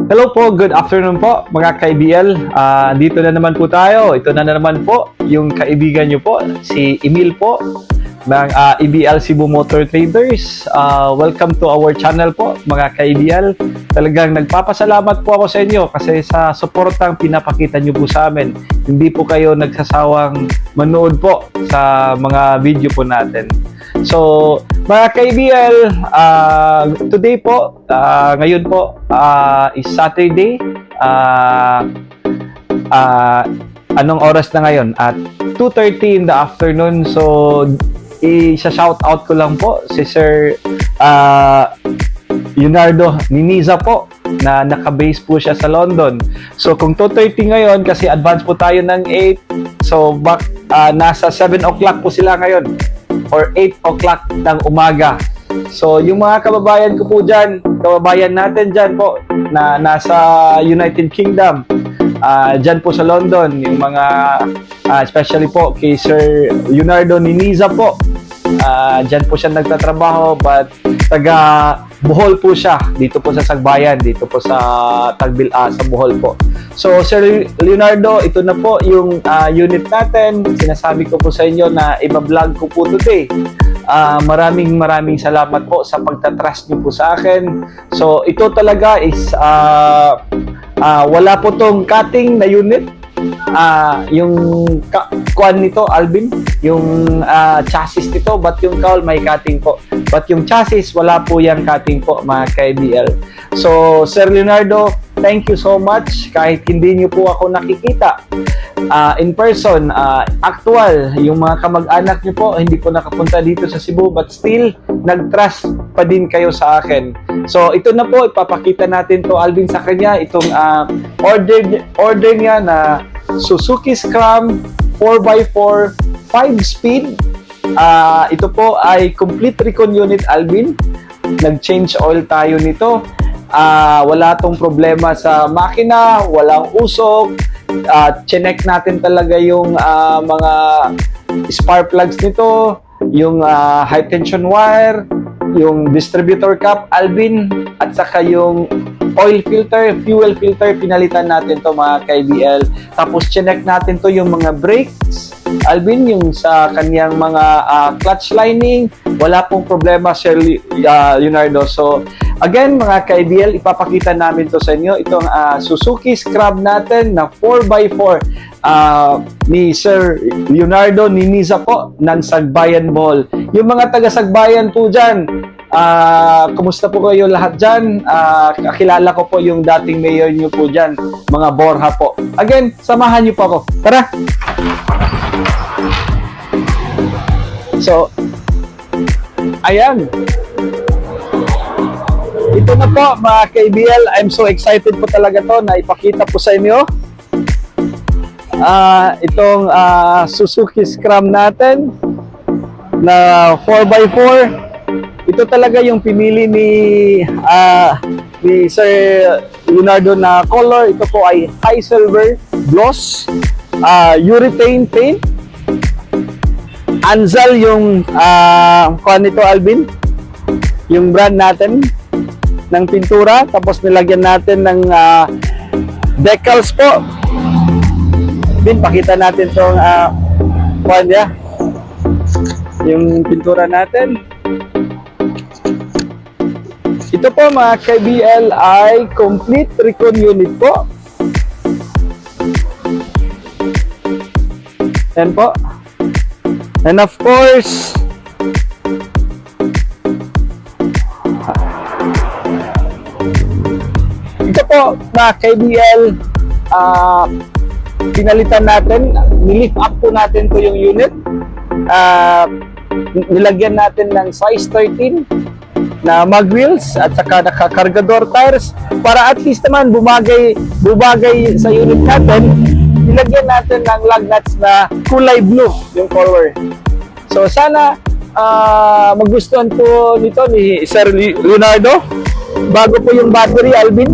Hello po, good afternoon po mga ka-EBL. Dito na naman po tayo. Ito na naman po yung kaibigan nyo po, si Emil po ng EBL Cebu Motor Traders. Welcome to our channel po mga ka-EBL. Talagang nagpapasalamat po ako sa inyo kasi sa suportang pinapakita nyo po sa amin. Hindi po kayo nagsasawang manood po sa mga video po natin. So, mga ka-EBL, today po, ngayon po is Saturday. Anong oras na ngayon? At 2:30 in the afternoon. So, i-shout out ko lang po si Sir Leonardo Niniza po na naka-base po siya sa London. So, kung 2:30 ngayon, kasi advance po tayo ng 8, so nasa 7 o'clock po sila ngayon or 8 o'clock ng umaga. So, yung mga kababayan ko po dyan, kababayan natin dyan po, na nasa United Kingdom, dyan po sa London, yung mga, especially po kay Sir Leonardo Niniza po, dyan po siya nagtatrabaho, but taga Bohol po siya, dito po sa Sagbayan, dito po sa sa Bohol po. So, Sir Leonardo, ito na po yung unit natin. Sinasabi ko po sa inyo na iba-vlog ko po today. Maraming salamat po sa pagtatrust niyo po sa akin. So, ito talaga is wala po tong cutting na unit. Yung kuan nito, Alvin, yung chassis nito, but yung cowl may cutting po. But yung chassis, wala po yung cutting po, mga ka-EBL. So, Sir Leonardo, thank you so much. Kahit hindi niyo po ako nakikita in person, actual, yung mga kamag-anak niyo po, hindi po nakapunta dito sa Cebu, but still, nag-trust pa din kayo sa akin. So, ito na po, ipapakita natin to, Alvin, sa kanya, itong order niya na Suzuki Scram 4x4 5-speed. Ito po ay complete recon unit, Alvin. Nag-change oil tayo nito. Wala tong problema sa makina, walang usok. Chinek natin talaga yung mga spark plugs nito, yung high tension wire, yung distributor cap, Alvin, at saka yung oil filter, fuel filter, pinalitan natin to, mga ka-EBL. Tapos chinek natin to yung mga brakes, Alvin, yung sa kanyang mga clutch lining, wala pong problema, Sir Leonardo. So, again, mga ka-EBL, ipapakita namin to sa inyo, itong Suzuki Scrab natin na 4x4 ni Sir Leonardo Niniza po ng Sagbayan Bohol. Yung mga taga-Sagbayan po dyan, kumusta po kayo lahat dyan? Kakilala ko po yung dating mayor nyo po dyan, mga Borja po. Again, samahan nyo po ako. Tara! So, ayan. Ito na po, mga ka-EBL. I'm so excited po talaga to na ipakita po sa inyo. Itong Suzuki Scram natin na 4x4. Ito talaga yung pinili ni Sir Leonardo na color. Ito po ay high silver gloss, urethane paint. Anzal yung kuha nito, Alvin, yung brand natin ng pintura. Tapos nilagyan natin ng decals po. Alvin, pakita natin itong kuha niya, yung pintura natin. Ito po, mga ka-EBL, ay complete recon unit po. Yan po. And of course, ito po, mga ka-EBL, pinalitan natin, nilift up po natin to yung unit. Nilagyan natin ng size 13 na mag wheels at saka naka-cargador tires para at least naman bumagay sa unit natin. Nilagyan natin ng lug nuts na kulay blue yung color. So sana magustuhan po nito ni Sir Leonardo. Bago po yung battery, Alvin.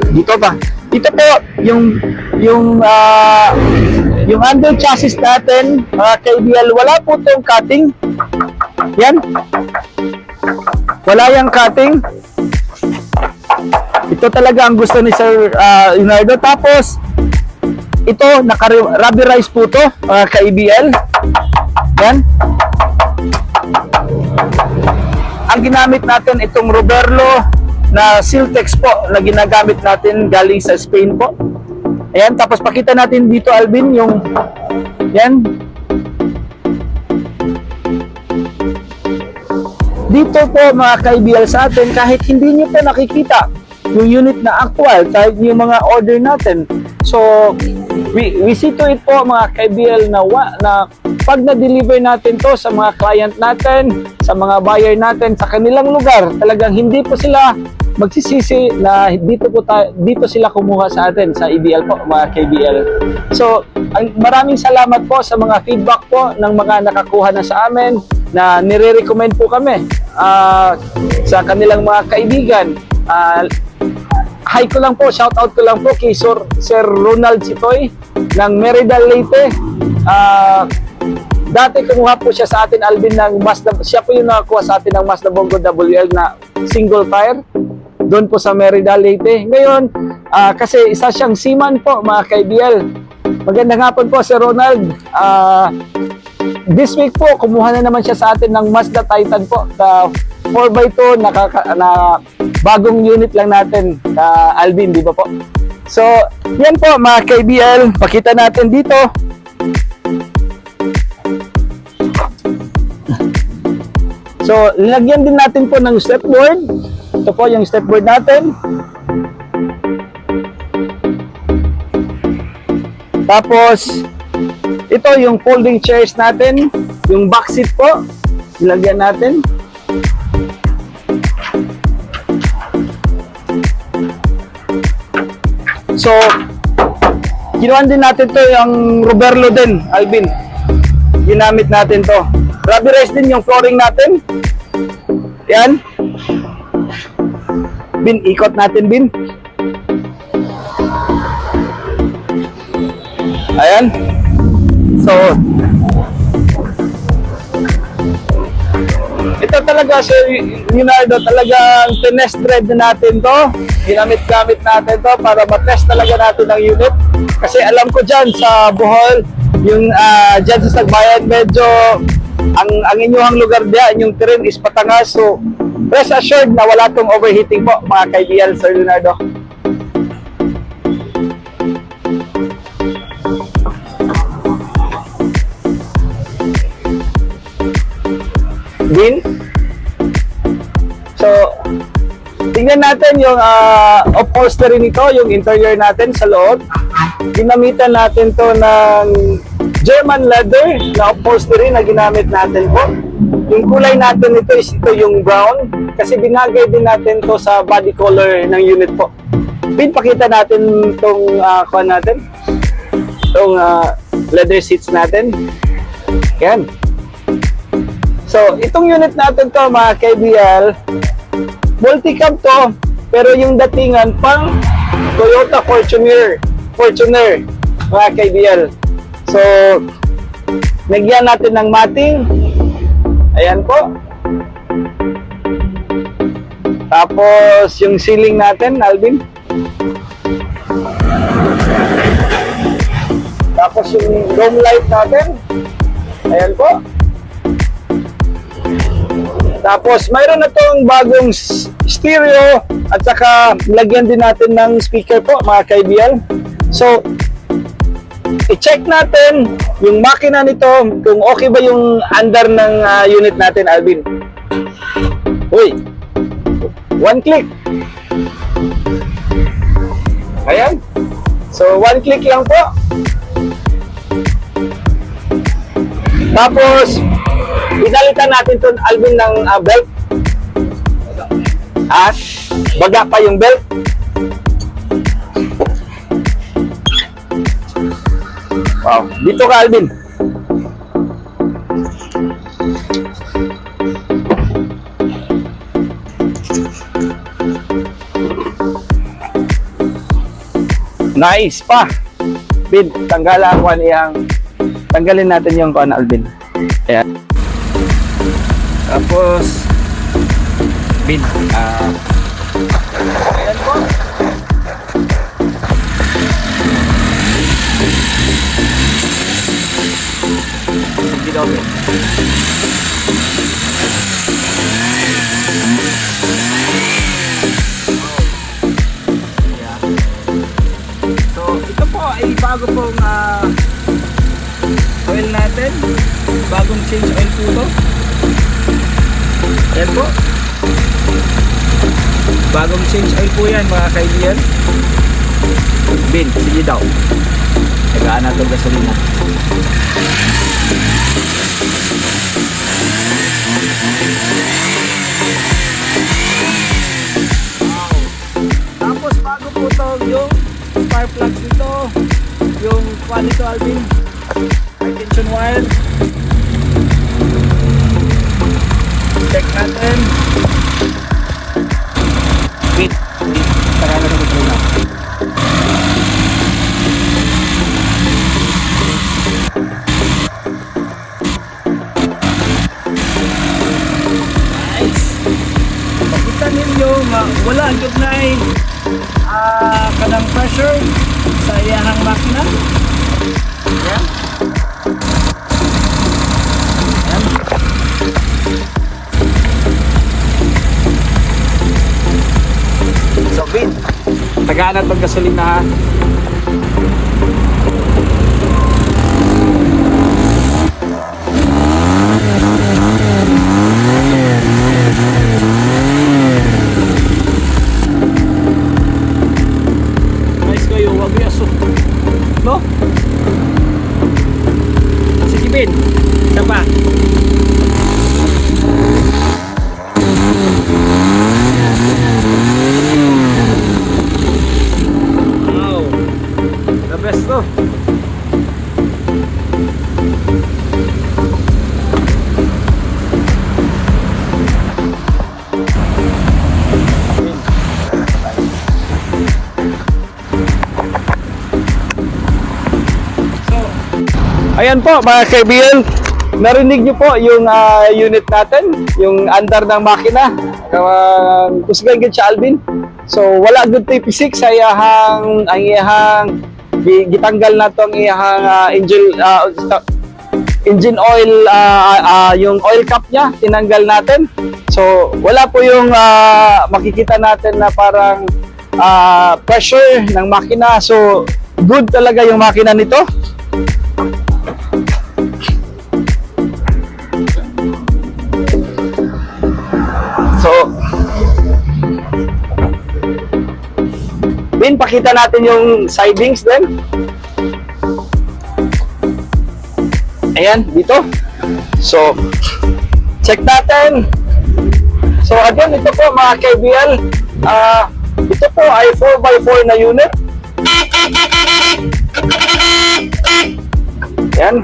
Dito pa. Ito po yung under chassis natin, mga ka-EBL, wala po tong cutting. Yan. Wala yung cutting. Ito talaga ang gusto ni Sir Leonardo. Tapos, ito, naka-rubberized po to, mga ka-ABL. Yan. Ang ginamit natin, itong Roberlo na Siltex po, na ginagamit natin galing sa Spain po. Ayan, tapos pakita natin dito, Alvin, yung, yan. Dito po, mga ka-ABL sa atin, kahit hindi nyo po nakikita yung unit na actual, kahit yung mga order natin. So, we see to it po, mga ka-ABL, na pag na-deliver natin to sa mga client natin, sa mga buyer natin, sa kanilang lugar, talagang hindi po sila magsisisi na dito sila kumuha sa atin sa ABL po, mga KBL. So, maraming salamat po sa mga feedback po ng mga nakakuha na sa amin, na nire-recommend po kami sa kanilang mga kaibigan. Hi ko lang po, shout out ko lang po kay Sir Ronald Sitoy ng Meridal, Leyte. Dati kumuha po siya sa atin, Alvin, ng Mazda. Siya po yung nakakuha sa atin ng Mazda Bongo WL na single tire doon po sa Meridal, Leyte. Ngayon, kasi isa siyang seaman po, mga ka-ABL. Magandang hapon po, Sir Ronald. This week po, kumuha na naman siya sa atin ng Mazda Titan po, na 4x2 na bagong unit lang natin, Alvin, di ba po? So, yan po, mga ka-ABL. Pakita natin dito. So, nilagyan din natin po ng stepboard. Ito po yung stepboard natin. Tapos, ito yung folding chairs natin. Yung back seat po, nilagyan natin. So, ginawan din natin to yung Roberlo din, Alvin. Ginamit natin to. Rubberized din yung flooring natin. Yan. Bin, ikot natin, Bin. Ayan. So, ito talaga, Sir Leonardo, talagang tinest dread na natin to. Ginamit-gamit natin to para matest talaga natin ang unit. Kasi alam ko dyan sa Bohol, yung dyan sa Sagbayan, medyo ang inyong lugar diyan, yung terrain is patangas. So, rest assured na wala tong overheating po, mga ka-ABL, Sir Leonardo. Din. So, tingnan natin yung upholstery nito, yung interior natin sa loob. Ginamitan natin to ng German leather na upholstery na ginamit natin po. Yung kulay natin ito is ito yung brown, kasi binagay din natin to sa body color ng unit po. Pinapakita natin itong natin, itong leather seats natin. Yan. So, itong unit natin to, mga KBL, multi-cab to, pero yung datingan pang Toyota Fortuner, mga KBL. So, nagyan natin ng matting. Ayan po. Tapos, yung ceiling natin, Alvin. Tapos, yung dome light natin. Ayan po. Tapos, mayroon na itong bagong stereo at saka lagyan din natin ng speaker po, mga KBL. So, i-check natin yung makina nito kung okay ba yung under ng unit natin, Alvin. Uy, one click. Ayan. So, one click lang po. Tapos, pinalitan natin ito, Alvin, ng belt. At baga pa yung belt. Wow, dito ka, Alvin. Nice pa. Bin, tanggalan ko niyang, tanggalin natin yung kuan, Alvin. Ayan. Tapos, bin, ayan po. So, ito po ay bago pong oil natin. Bagong change oil po ito. Ayan po. Bagong change oil po yan mga kaibigan. Bin, sige daw. Tagaan natin gasolina. Wow. Tapos bago po ito yung spark plugs nito. Yung kwan nito, Alvin. High tension wire. Check natin. Wait. Tagaan natin gasolina. Wala good na kanang pressure sa iyahang makina. Ayan. Ayan. So, wait. Tagaan na itong gasolina ha. No? Sige, Ben. Isa pa. Wow. The best to. Ayan po mga kaibigan, narinig nyo po yung unit natin, yung andar ng makina. Kusgan gud siya, Alvin. So wala gud tayo pisik sa iyahang, ang iyahang gitanggal na to ang iyahang engine oil, yung oil cap niya, tinanggal natin. So wala po yung makikita natin na parang pressure ng makina. So good talaga yung makina nito. So, Bin, pakita natin yung sidings din. Ayan, dito. So, check natin. So, again, ito po mga kaibigan, ito po ay 4x4 na unit. Ayan.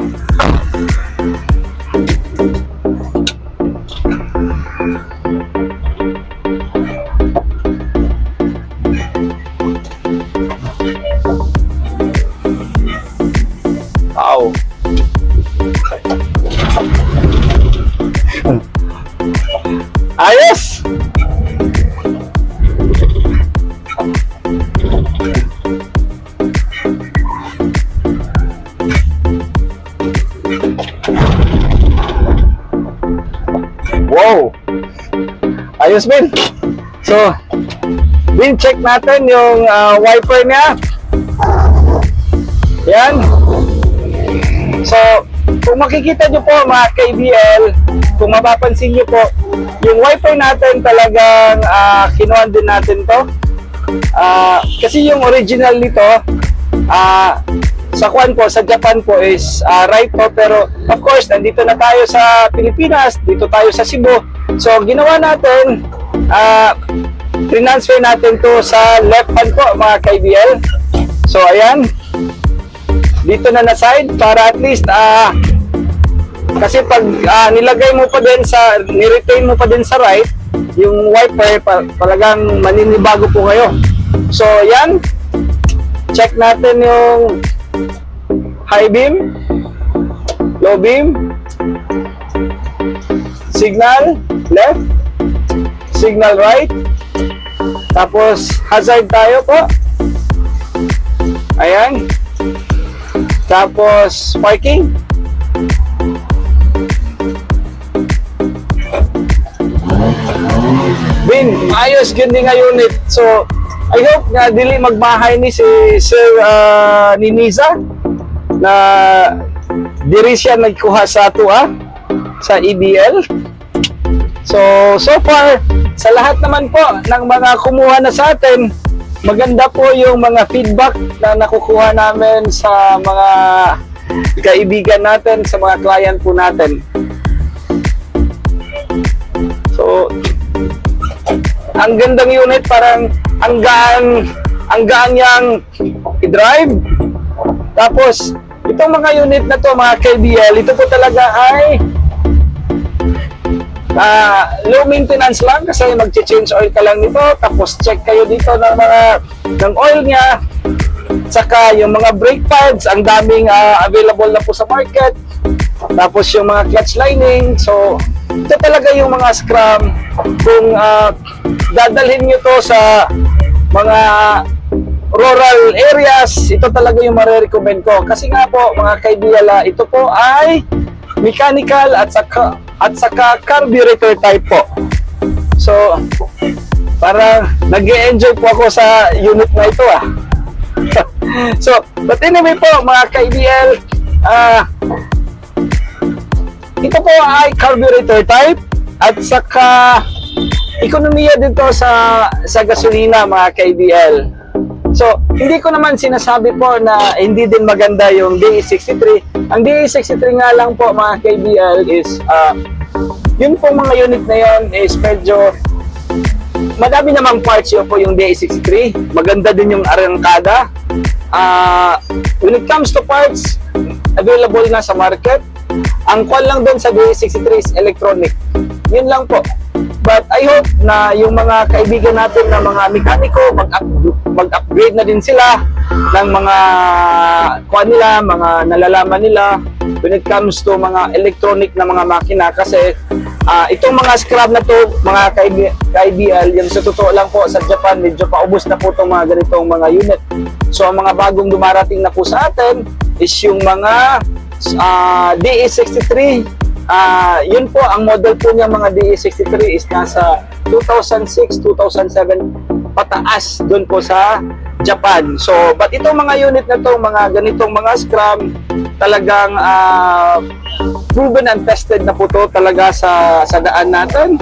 Wow. Ayos. Wow. Ayos, Ben. So, Ben, check natin yung wiper niya. Yan. So, kung makikita nyo po mga KBL, kung mapapansin nyo po, yung wiper natin talagang kinuhan din natin to. Kasi yung original nito, sa Kwan po, sa Japan po is right po, pero of course, nandito na tayo sa Pilipinas, dito tayo sa Cebu. So, ginawa natin, transfer natin to sa left hand po mga KBL. So, ayan. Dito na side para at least kasi pag nilagay mo pa din sa ni-retain mo pa din sa right yung wiper, talagang maninibago po kayo. So yan, check natin yung high beam, low beam, signal left, signal right, tapos hazard tayo po. Ayan. Tapos parking. Bin, ayos gyud ni nga unit. So, I hope nga dili magbahay ni si Sir Niniza na diri siya nagkuha sa ato sa EBL. So far, sa lahat naman po ng mga kumuha na sa atin, maganda po yung mga feedback na nakukuha namin sa mga kaibigan natin, sa mga client po natin. So, ang gandang unit, parang ang gaan niyang i-drive. Tapos, itong mga unit na to, mga KBL, ito po talaga ay low maintenance lang kasi mag-change oil ka lang nito, tapos check kayo dito ng oil niya, saka yung mga brake pads, ang daming available na po sa market, tapos yung mga clutch lining. So ito talaga yung mga scrum kung dadalhin nyo to sa mga rural areas, ito talaga yung marirecommend ko kasi nga po mga kaibiyala, ito po ay mechanical at saka carburetor type po. So, parang nag-e-enjoy po ako sa unit na ito So, but anyway po mga ka-IBL, ito po ay carburetor type at saka ekonomiya dito sa gasolina mga ka-IBL. So, hindi ko naman sinasabi po na hindi din maganda yung DE63. Ang DE63 nga lang po mga KBL is, yun po mga unit na yun is medyo, madami namang parts yun po yung DE63. Maganda din yung arangkada. When it comes to parts, available na sa market. Ang call lang doon sa DE63 is electronic. Yun lang po. But I hope na yung mga kaibigan natin na mga mekaniko, mag-upgrade na din sila ng mga nila, mga nalalaman nila when it comes to mga electronic na mga makina. Kasi itong mga scrub na to, mga ka-IBL, yung sa totoo lang po sa Japan, medyo paubos na po itong mga ganitong mga unit. So ang mga bagong dumarating na po sa atin is yung mga DE63. Yun po, ang model po niya mga DE63 is nasa 2006, 2007 pataas doon po sa Japan. So, but itong mga unit na to, mga ganitong mga scrum, talagang proven and tested na po to talaga sa daan natin.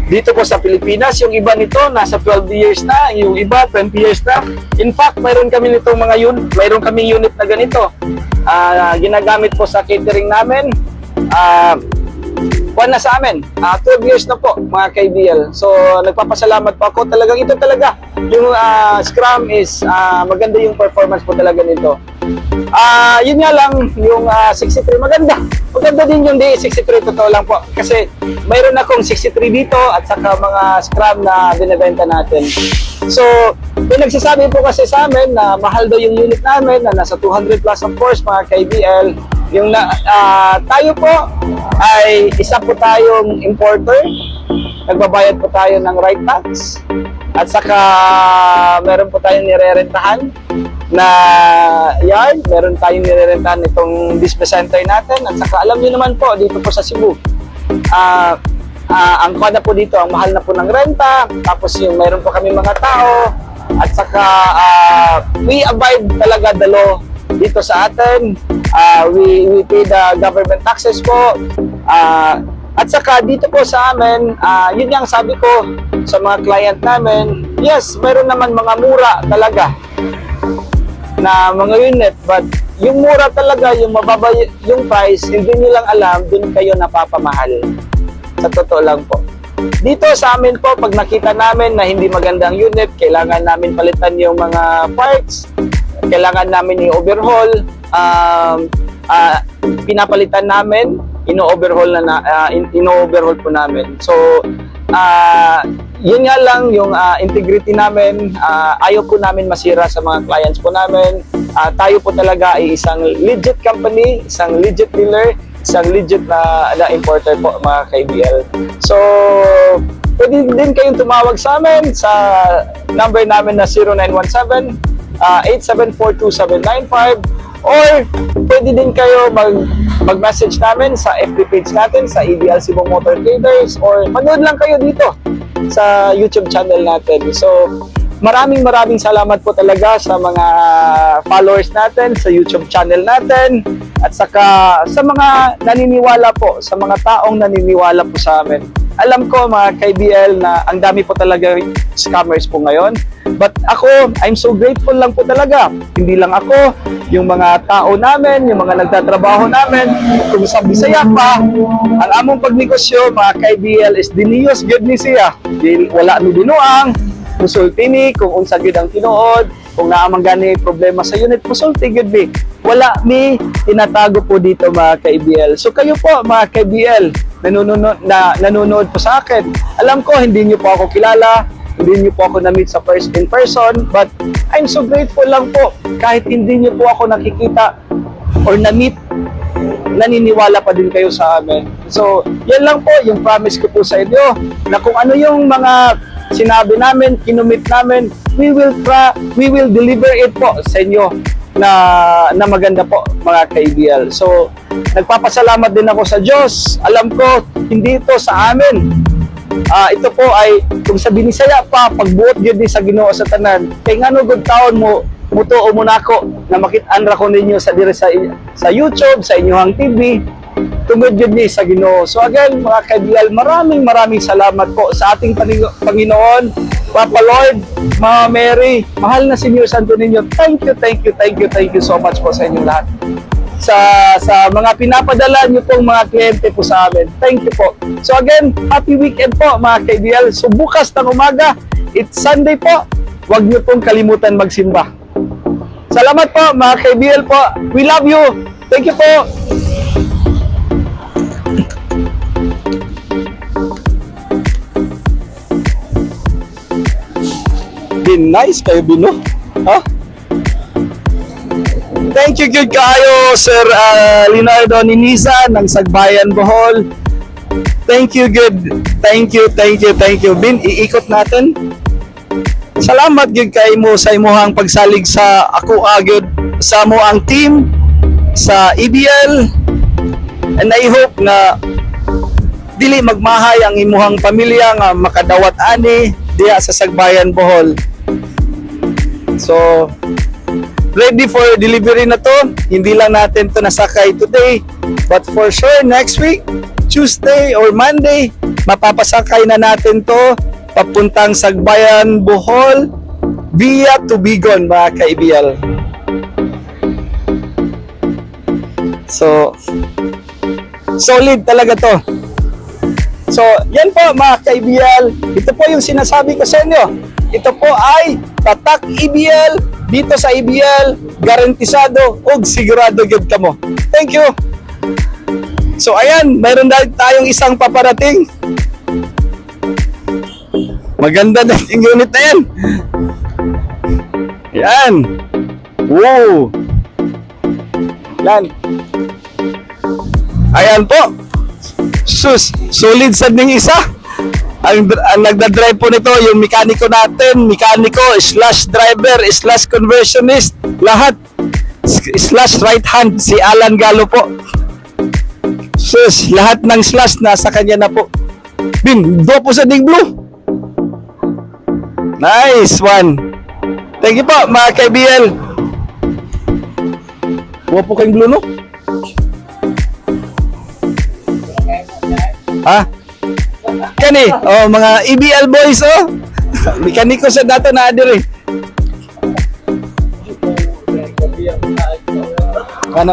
Dito po sa Pilipinas, yung iba nito nasa 12 years na, yung iba 20 years na. In fact, mayroon kami nitong mga unit, mayroon kami unit na ganito. Ginagamit po sa catering namin. Kuwan na sa amin, 12 years na po mga KBL. So nagpapasalamat po ako, talagang ito talaga yung scrum is maganda yung performance po talaga nito. Yun nga lang yung 63 maganda din yung DE63, totoo lang po kasi mayroon akong 63 dito at saka mga scrum na binebenta natin. So may nagsasabi po kasi sa amin na mahal daw yung unit namin na nasa 200 plus of course mga KBL. Yung tayo po ay isa po tayong importer, nagbabayad po tayo ng right tax at saka meron po tayong nirerentahan na yard, meron tayong nirerentahan itong display center natin at saka alam niyo naman po dito po sa Cebu, ang kada po dito, ang mahal na po ng renta, tapos yung meron po kami mga tao at saka we abide talaga the law dito sa atin. We pay the government taxes po. At saka dito po sa amin, yun yung sabi ko sa mga client namin, yes, meron naman mga mura talaga na mga unit, but yung mura talaga, yung mababa yung price, hindi nyo lang alam, dun kayo napapamahal. Sa totoo lang po. Dito sa amin po, pag nakita namin na hindi magandang unit, kailangan namin palitan yung mga parts, kailangan namin i-overhaul, pinapalitan namin, ino-overhaul po namin. So, yun nga lang yung integrity namin, ayaw po namin masira sa mga clients po namin. Tayo po talaga ay isang legit company, isang legit dealer, isang legit na importer po mga KBL. So, pwede din kayong tumawag sa amin sa number namin na 0917 8742795 or pwede din kayo mag-message namin sa FB page natin, sa EBL Cebu Motor Traders, or manood lang kayo dito sa YouTube channel natin. So, maraming salamat po talaga sa mga followers natin sa YouTube channel natin, at saka sa mga naniniwala po, sa mga taong naniniwala po sa amin. Alam ko mga ka-IBL na ang dami po talaga scammers po ngayon. But ako, I'm so grateful lang po talaga. Hindi lang ako, yung mga tao namin, yung mga nagtatrabaho namin, kung sa Bisaya pa, ang among pagnegosyo, mga ka-IBL, is diniyos gyud ni siya. Wala mi binuang, musulti ni kung unsa gyud ang tinuod, kung naamang gani problema sa unit, musulti gyud mi. Wala mi tinatago po dito mga ka-IBL. So kayo po mga ka-IBL, nanonood po sa akin. Alam ko hindi niyo po ako kilala, hindi niyo po ako na-meet sa in person, but I'm so grateful lang po kahit hindi niyo po ako nakikita or na-meet, naniniwala pa din kayo sa amin. So, yan lang po yung promise ko po sa inyo, na kung ano yung mga sinabi namin, kinumit namin, we will deliver it po sa inyo na maganda po mga ka-IBL. So, nagpapasalamat din ako sa Diyos. Alam ko, hindi ito sa amin. Ito po ay, kung sa Binisaya pa, pagbuot yun din sa Ginoo sa tanan, kay nga no good taon mo, mutuo mo na ako na makitaan ra ko ninyo sa YouTube, sa inyong TV, tungod yun din sa Ginoo. So again, mga ka-IBL, maraming salamat po sa ating Panginoon, Papa Lord, Mama Mary, mahal na Senior Santo ninyo. Thank you so much po sa inyong lahat. Sa mga pinapadala nyo pong mga kliyente po sa amin. Thank you po. So again, happy weekend po mga ka-IBL. So bukas ng umaga, it's Sunday po. Huwag nyo pong kalimutan magsimba. Salamat po mga ka-IBL po. We love you. Thank you po. Nice kayo, Bino. Huh? Thank you good kayo, Sir Leonardo Ninisa ng Sagbayan, Bohol. Thank you good. Thank you. Bin, iikot natin. Salamat good kay mo sa imuhang pagsalig sa ako agad sa mo ang team sa EBL. And I hope na dili magmahay ang imuhang pamilya nga makadawat ani diya sa Sagbayan, Bohol. So, ready for delivery na to. Hindi lang natin to nasakay today, but for sure next week, Tuesday or Monday, mapapasakay na natin to papuntang Sagbayan, Bohol via Tubigon mga ka-IBL. So, solid talaga to. So, yan po mga ka-IBL. Ito po yung sinasabi ko sa inyo. Ito po ay tatak EBL. Dito sa EBL, garantisado o sigurado gyud kamo. Thank you. So ayan, mayroon dahil tayong isang paparating. Maganda na yung unit na yan. Yan. Wow. Yan. Ayan po. Sus, solid sad ning isa. Ang nagdadrive po nito, yung mekaniko natin, mekaniko / driver / conversionist, lahat / right hand, si Alan Galo po. Sus, lahat ng / nasa kanya na po. Bin, do po sa Dig Blue. Nice one. Thank you po mga ka-IBL. Huwag po kayong blue, no? Ha? Kani, oh, mga EBL boys, oh. Mekaniko sa dato na adiri. Ano?